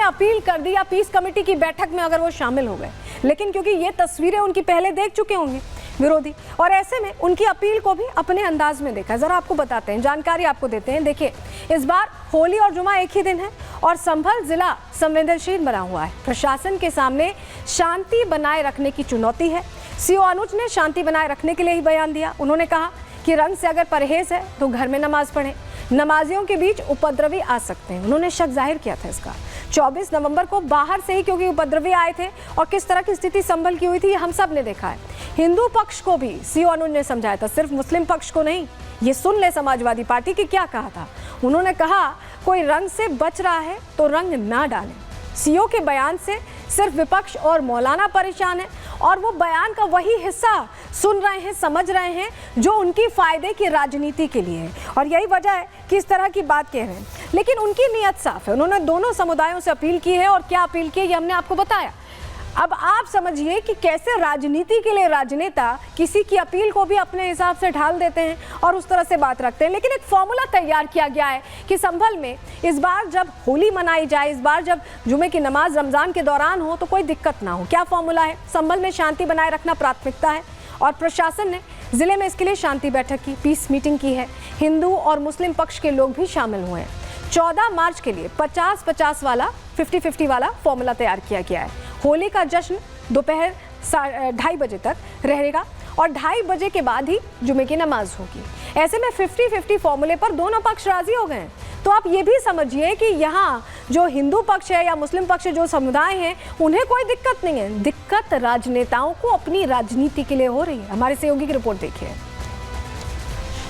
Appeal कर दी या peace committee की बैठक में अगर वो शामिल हो गए, लेकिन क्योंकि ये तस्वीरें उनकी पहले देख चुके होंगे विरोधी, और ऐसे में उनकी अपील को भी अपने अंदाज में देखा। जरा आपको बताते हैं, जानकारी आपको देते हैं। देखिए, इस बार होली और जुमा एक ही दिन है और संभल जिला संवेदनशील बना हुआ है। प्रशासन के सामने शांति बनाए रखने की चुनौती है। सीओ अनुज ने शांति बनाए रखने के लिए ही बयान दिया। उन्होंने कहा कि रंग से अगर परहेज है तो घर में नमाज पढ़ें, नमाजियों के बीच उपद्रवी आ सकते हैं। उन्होंने शक जाहिर किया था इसका 24 नवंबर को बाहर से ही, क्योंकि उपद्रवी आए थे और किस तरह की स्थिति संभल की हुई थी ये हम सब ने देखा है। हिंदू पक्ष को भी सीओ अनुज ने समझाया था, सिर्फ मुस्लिम पक्ष को नहीं। ये सुन ले समाजवादी पार्टी की क्या कहा था। उन्होंने कहा कोई रंग से बच रहा है तो रंग ना डालें। सीओ के बयान से सिर्फ विपक्ष और मौलाना परेशान है और वो बयान का वही हिस्सा सुन रहे हैं, समझ रहे हैं जो उनकी फायदे की राजनीति के लिए है, और यही वजह है कि इस तरह की बात कह रहे हैं। लेकिन उनकी नीयत साफ है। उन्होंने दोनों समुदायों से अपील की है और क्या अपील की है ये हमने आपको बताया। अब आप समझिए कि कैसे राजनीति के लिए राजनेता किसी की अपील को भी अपने हिसाब से ढाल देते हैं और उस तरह से बात रखते हैं। लेकिन एक फॉर्मूला तैयार किया गया है कि संभल में इस बार जब होली मनाई जाए, इस बार जब जुमे की नमाज रमजान के दौरान हो तो कोई दिक्कत ना हो। क्या फॉर्मूला है? संभल में शांति बनाए रखना प्राथमिकता है और प्रशासन ने जिले में इसके लिए शांति बैठक की, पीस मीटिंग की है। हिंदू और मुस्लिम पक्ष के लोग भी शामिल हुए हैं। 14 मार्च के लिए 50-50 वाला 50-50 वाला फॉर्मूला तैयार किया गया है। होली का जश्न दोपहर 2:30 बजे तक रहेगा और 2:30 बजे के बाद ही जुमे की नमाज होगी। ऐसे में 50-50 फॉर्मूले पर दोनों पक्ष राजी हो गए हैं। तो आप ये भी समझिए कि यहाँ जो हिंदू पक्ष है या मुस्लिम पक्ष जो समुदाय हैं उन्हें कोई दिक्कत नहीं है। दिक्कत राजनेताओं को अपनी राजनीति के लिए हो रही है। हमारे सहयोगी की रिपोर्ट देखिए।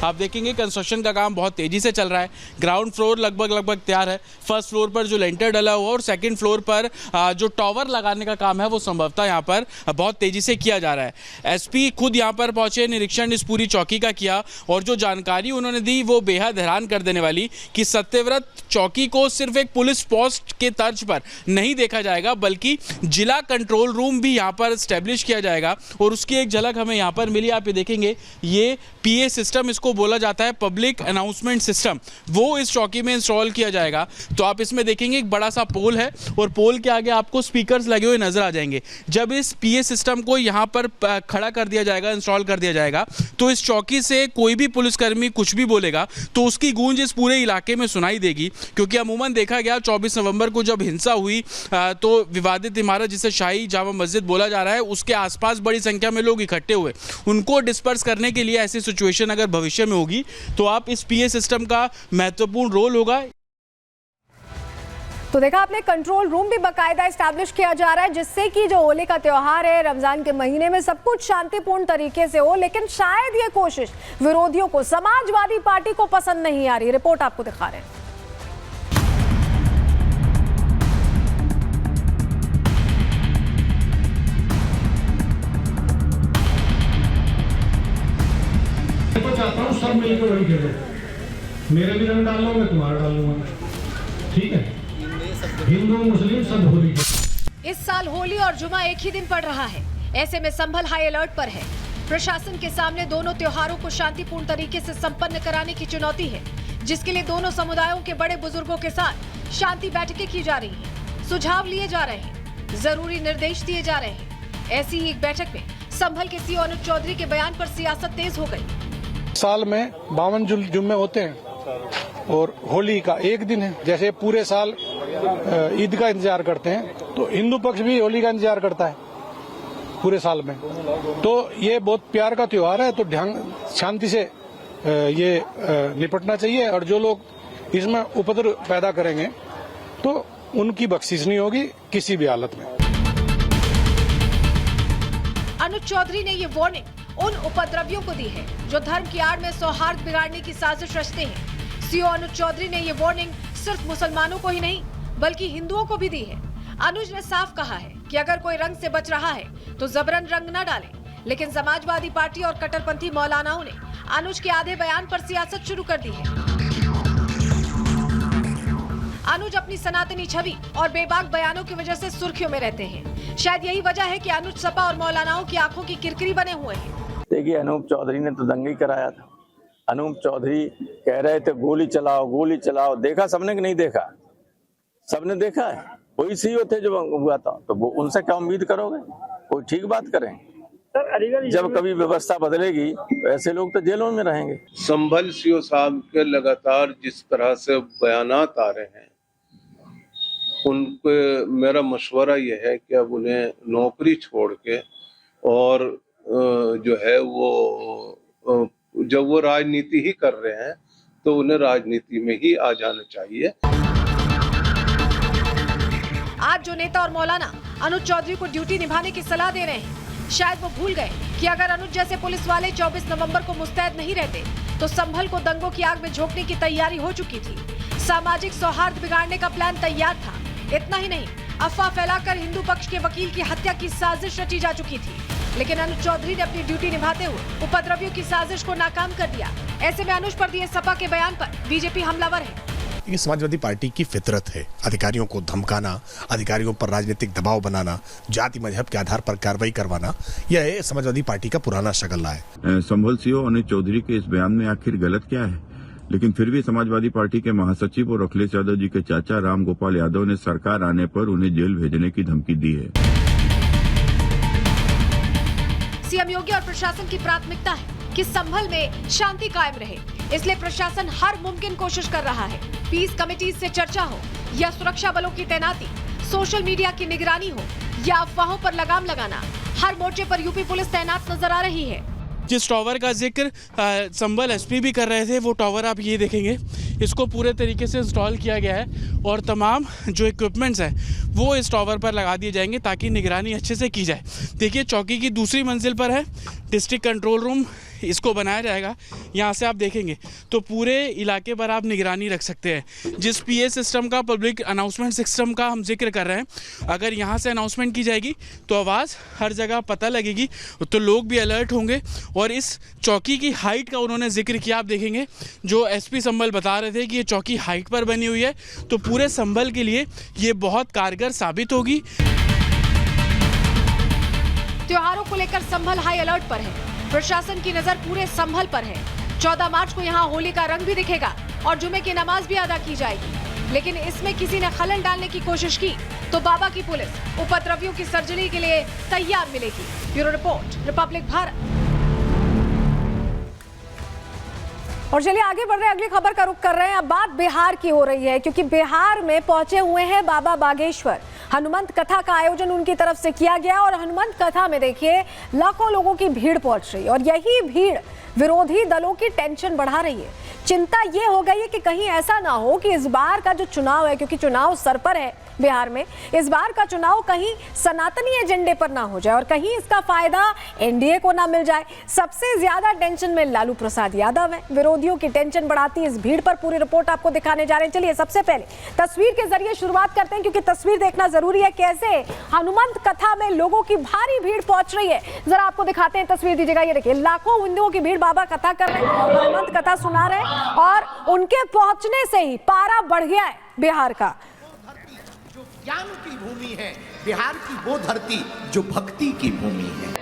आप देखेंगे कंस्ट्रक्शन का काम बहुत तेजी से चल रहा है। ग्राउंड फ्लोर लगभग तैयार है। फर्स्ट फ्लोर पर जो लेंटर डला हुआ और सेकंड फ्लोर पर जो टावर लगाने का काम है वो संभवतः यहाँ पर बहुत तेजी से किया जा रहा है। एसपी खुद यहाँ पर पहुंचे, निरीक्षण इस पूरी चौकी का किया और जो जानकारी उन्होंने दी वो बेहद हैरान कर देने वाली कि सत्यव्रत चौकी को सिर्फ एक पुलिस पोस्ट के तर्ज पर नहीं देखा जाएगा बल्कि जिला कंट्रोल रूम भी यहाँ पर स्टैब्लिश किया जाएगा और उसकी एक झलक हमें यहाँ पर मिली। आप ये देखेंगे, ये PA सिस्टम इसको बोला जाता है, पब्लिक अनाउंसमेंट सिस्टम, वो इस चौकी में इंस्टॉल किया जाएगा। तो आप इसमें देखेंगे एक बड़ा सा पोल है और पोल के आगे आपको स्पीकर्स लगे हुए नजर आ जाएंगे। जब इस PA सिस्टम को यहाँ पर खड़ा कर दिया जाएगा, इंस्टॉल कर दिया जाएगा, तो इस चौकी से कोई भी पुलिसकर्मी कुछ भी बोलेगा तो उसकी गूंज इस पूरे इलाके में सुनाई देगी। क्योंकि अमूमन देखा गया 24 नवंबर को जब हिंसा हुई तो विवादित इमारत जिसे शाही जामा मस्जिद बोला जा रहा है उसके आसपास बड़ी संख्या में लोग इकट्ठे हुए। उनको डिस्पर्स करने के लिए ऐसी सिचुएशन अगर भविष्य में होगी तो आप इस PA सिस्टम का महत्वपूर्ण रोल होगा। तो देखा आपने, कंट्रोल रूम भी बाकायदा एस्टैब्लिश किया जा रहा है जिससे कि जो होली का त्योहार है, रमजान के महीने में सब कुछ शांतिपूर्ण तरीके से हो। लेकिन शायद ये कोशिश विरोधियों को, समाजवादी पार्टी को पसंद नहीं आ रही। रिपोर्ट आपको दिखा रहे हैं। चाहता हूँ सब मिलकर वही खेलो, मेरे भी रंग डाल लो, मैं तुम्हारा डाल लूंगा, ठीक है? हिंदू मुस्लिम सब होली। इस साल होली और जुमा एक ही दिन पड़ रहा है। ऐसे में संभल हाई अलर्ट पर है। प्रशासन के सामने दोनों त्योहारों को शांतिपूर्ण तरीके से संपन्न कराने की चुनौती है, जिसके लिए दोनों समुदायों के बड़े बुजुर्गों के साथ शांति बैठकें की जा रही हैं, सुझाव लिए जा रहे हैं, जरूरी निर्देश दिए जा रहे हैं। ऐसी ही एक बैठक में संभल के सीओ अनुज चौधरी के बयान पर सियासत तेज हो गई। साल में 52 जुम्मे होते हैं और होली का एक दिन है। जैसे पूरे साल ईद का इंतजार करते हैं तो हिंदू पक्ष भी होली का इंतजार करता है पूरे साल में। तो ये बहुत प्यार का त्योहार है, तो ढंग शांति से ये निपटना चाहिए और जो लोग इसमें उपद्रव पैदा करेंगे तो उनकी बख्शिश नहीं होगी किसी भी हालत में। अनुज चौधरी ने ये वार्निंग उन उपद्रवियों को दी है जो धर्म की आड़ में सौहार्द बिगाड़ने की साजिश रचते हैं। सीओ अनुज चौधरी ने ये वार्निंग सिर्फ मुसलमानों को ही नहीं बल्कि हिंदुओं को भी दी है। अनुज ने साफ कहा है कि अगर कोई रंग से बच रहा है तो जबरन रंग न डालें। लेकिन समाजवादी पार्टी और कट्टरपंथी मौलानाओं ने अनुज के आधे बयान पर सियासत शुरू कर दी है। अनुज अपनी सनातनी छवि और बेबाक बयानों की वजह से सुर्खियों में रहते हैं। शायद यही वजह है कि अनुज सपा और मौलानाओं की आंखों की किरकिरी बने हुए हैं। देखिए, अनूप चौधरी ने तो दंगा ही कराया था। अनूप चौधरी कह रहे थे गोली चलाओ गोली चलाओ, देखा सबने कि नहीं देखा? सबने देखा है, वही सीईओ थे जो हुआ था, तो वो उनसे क्या उम्मीद करोगे? कोई ठीक बात करें? जब कभी व्यवस्था बदलेगी तो ऐसे लोग तो जेलों में रहेंगे। संभल सीओ साहब के लगातार जिस तरह से बयानात आ रहे हैं, उनके मेरा मशवरा ये है कि अब उन्हें नौकरी छोड़ के और जो है वो जब वो राजनीति ही कर रहे हैं तो उन्हें राजनीति में ही आ जाना चाहिए। आज जो नेता और मौलाना अनुज चौधरी को ड्यूटी निभाने की सलाह दे रहे हैं, शायद वो भूल गए कि अगर अनुज जैसे पुलिस वाले 24 नवंबर को मुस्तैद नहीं रहते तो संभल को दंगों की आग में झोंकने की तैयारी हो चुकी थी। सामाजिक सौहार्द बिगाड़ने का प्लान तैयार था। इतना ही नहीं, अफवाह फैलाकर हिंदू पक्ष के वकील की हत्या की साजिश रची जा चुकी थी, लेकिन अनुज चौधरी ने अपनी ड्यूटी निभाते हुए उपद्रवियों की साजिश को नाकाम कर दिया। ऐसे में अनुज पर दिए सपा के बयान पर बीजेपी हमलावर है। ये समाजवादी पार्टी की फितरत है, अधिकारियों को धमकाना, अधिकारियों पर राजनीतिक दबाव बनाना, जाति मजहब के आधार पर कार्रवाई करवाना, यह समाजवादी पार्टी का पुराना शगल्ला है। संभल सीओ अनुज चौधरी के इस बयान में आखिर गलत क्या है? लेकिन फिर भी समाजवादी पार्टी के महासचिव और अखिलेश यादव जी के चाचा राम गोपाल यादव ने सरकार आने पर उन्हें जेल भेजने की धमकी दी है। सीएम योगी और प्रशासन की प्राथमिकता है कि संभल में शांति कायम रहे, इसलिए प्रशासन हर मुमकिन कोशिश कर रहा है। पीस कमेटीज से चर्चा हो या सुरक्षा बलों की तैनाती, सोशल मीडिया की निगरानी हो या अफवाहों पर लगाम लगाना, हर मोर्चे पर यूपी पुलिस तैनात नजर आ रही है। जिस टावर का जिक्र संभल एसपी भी कर रहे थे, वो टावर आप ये देखेंगे, इसको पूरे तरीके से इंस्टॉल किया गया है और तमाम जो इक्विपमेंट्स हैं वो इस टावर पर लगा दिए जाएंगे ताकि निगरानी अच्छे से की जाए। देखिए, चौकी की दूसरी मंजिल पर है डिस्ट्रिक्ट कंट्रोल रूम, इसको बनाया जाएगा। यहाँ से आप देखेंगे तो पूरे इलाके पर आप निगरानी रख सकते हैं। जिस पीए सिस्टम का, पब्लिक अनाउंसमेंट सिस्टम का हम जिक्र कर रहे हैं, अगर यहाँ से अनाउंसमेंट की जाएगी तो आवाज़ हर जगह पता लगेगी, तो लोग भी अलर्ट होंगे। और इस चौकी की हाइट का उन्होंने जिक्र किया, आप देखेंगे जो एसपी संभल बता रहे थे कि ये चौकी हाइट पर बनी हुई है, तो पूरे संभल के लिए ये बहुत कारगर साबित होगी। त्योहारों को लेकर संभल हाई अलर्ट पर है, प्रशासन की नजर पूरे संभल पर है। 14 मार्च को यहाँ होली का रंग भी दिखेगा और जुमे की नमाज भी अदा की जाएगी, लेकिन इसमें किसी ने खलल डालने की कोशिश की तो बाबा की पुलिस उपद्रवियों की सर्जरी के लिए तैयार मिलेगी। Bureau report, Republic Bharat. और चलिए आगे बढ़ रहे हैं, अगली खबर का रुख कर रहे हैं। अब बात बिहार की हो रही है, क्योंकि बिहार में पहुंचे हुए हैं बाबा बागेश्वर। हनुमंत कथा का आयोजन उनकी तरफ से किया गया और हनुमंत कथा में देखिए लाखों लोगों की भीड़ पहुंच रही है और यही भीड़ विरोधी दलों की टेंशन बढ़ा रही है। चिंता ये हो गई है कि कहीं ऐसा ना हो कि इस बार का जो चुनाव है, क्योंकि चुनाव सर पर है बिहार में, इस बार का चुनाव कहीं सनातनी एजेंडे पर ना हो जाए और कहीं इसका फायदा एनडीए को ना मिल जाए। सबसे ज्यादा टेंशन में लालू प्रसाद यादव है। विरोधियों की टेंशन बढ़ाती है इस भीड़ पर। पूरी रिपोर्ट आपको दिखाने जा रहे हैं। चलिए सबसे पहले तस्वीर के जरिए शुरुआत करते हैं, क्योंकि तस्वीर देखना जरूरी है कैसे हनुमंत कथा में लोगों की भारी भीड़ पहुंच रही है। जरा आपको दिखाते हैं, तस्वीर दीजिएगा। ये देखिए, लाखों हिंदुओं की भीड़ बाबा कथा कर रहे हैं, हनुमंत कथा सुना रहे हैं और उनके पहुंचने से ही पारा बढ़ गया है बिहार का। जो ज्ञान की भूमि है, बिहार की वो धरती जो भक्ति की भूमि है।